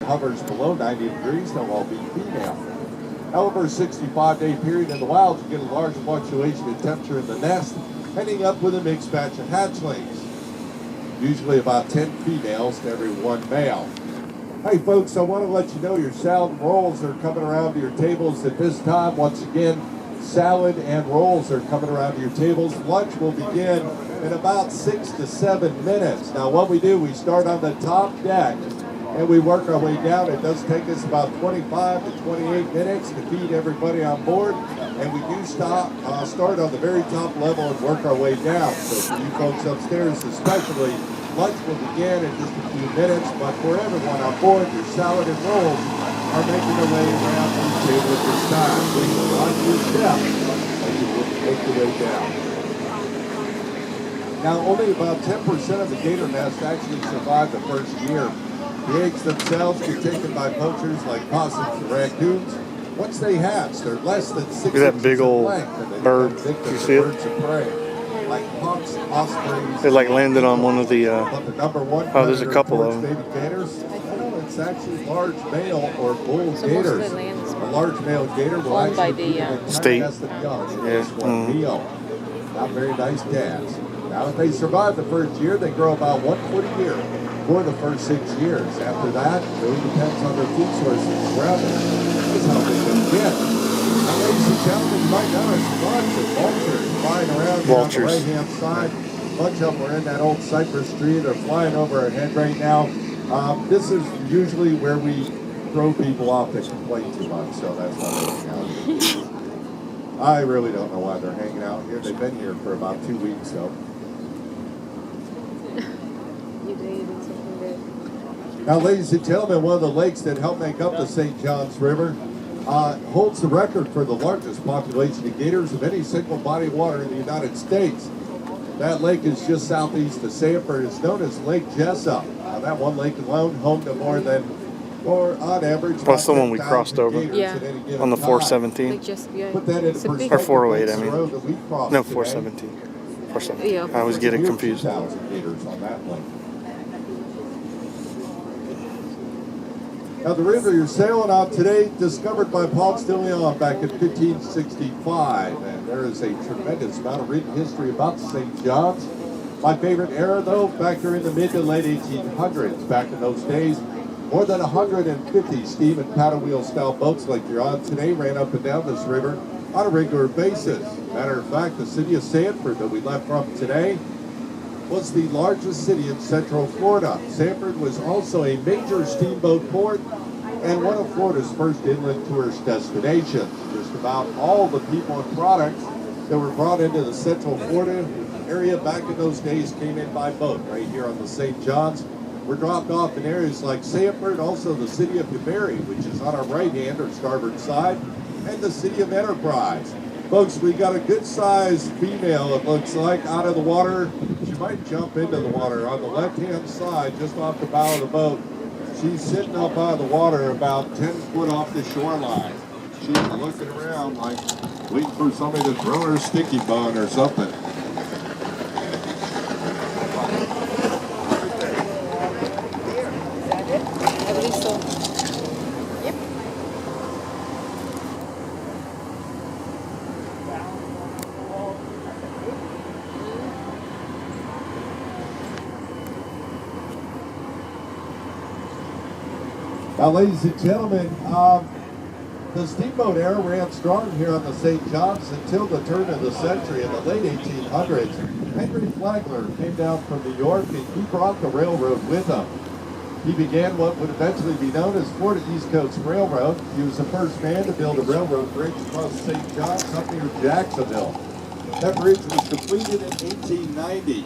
hovers below 90 degrees, they'll all be female. However, a 65-day period in the wild, you get a large fluctuation in temperature in the nest, ending up with a mixed batch of hatchlings. Usually about 10 females to every 1 male. Hey folks, I want to let you know your salad and rolls are coming around to your tables at this time. Once again, salad and rolls are coming around to your tables. Lunch will begin in about 6 to 7 minutes. Now what we do, we start on the top deck and we work our way down. It does take us about 25 to 28 minutes to feed everybody on board. And we do start on the very top level and work our way down. So for you folks upstairs especially, lunch will begin in just a few minutes. But for everyone on board, your salad and rolls are making their way around the table at this time. Please watch your step as you make your way down. Now, only about 10% of the gator nest actually survive the first year. The eggs themselves get taken by poachers like possums and raccoons. Once they hatch, they're less than 6 inches that big old bird. You see it? Birds of prey, like hawks, ospreys. It like landed on one of the. But the number one there's a couple of them. baby gators. It's actually large male or bull gators. A large male gator will actually be an state. nest of young. Not very nice cats. Now, if they survive the first year, they grow about 1 foot a year for the first 6 years. After that, it really depends on their food sources around them. That's how they can get. Now, ladies and gentlemen, you might notice lots of vultures flying around here on the right-hand side. A bunch of them are in that old cypress tree. They're flying over our head right now. This is usually where we throw people off that complain too much, so that's why they're hanging out here. I really don't know why they're hanging out here. They've been here for about 2 weeks, though. Now, ladies and gentlemen, one of the lakes that help make up the St. Johns River holds the record for the largest population of gators of any single body of water in the United States. That lake is just southeast of Sanford. It's known as Lake Jessup. Now, that one lake alone home to more than, on average, plus the one we crossed over on the 417. Put that into perspective. Or 408, I mean. No, 417. 417. Yeah. I always get it confused. 2,000 gators on that lake. Now, the river you're sailing on today, discovered by Ponce de Leon back in 1565, and there is a tremendous amount of written history about St. John's. My favorite era, though, back during the mid to late 1800s. Back in those days, more than 150 steam and paddle wheel style boats like you're on today ran up and down this river on a regular basis. Matter of fact, the city of Sanford that we left from today was the largest city in Central Florida. Sanford was also a major steamboat port and one of Florida's first inland tourist destinations. Just about all the people and products that were brought into the Central Florida area back in those days came in by boat right here on the St. Johns. Were dropped off in areas like Sanford, also the city of Newberry, which is on our right hand or starboard side, and the city of Enterprise. Folks, we got a good-sized female, it looks like, out of the water. She might jump into the water on the left-hand side, just off the bow of the boat. She's sitting up out of the water about 10 foot off the shoreline. She's looking around like waiting for somebody to throw her a sticky bone or something. Now, ladies and gentlemen, the steamboat era ran strong here on the St. Johns until the turn of the century in the late 1800s. Henry Flagler came down from New York and he brought the railroad with him. He began what would eventually be known as Florida East Coast Railroad. He was the first man to build a railroad bridge across St. John's up near Jacksonville. That bridge was completed in 1890.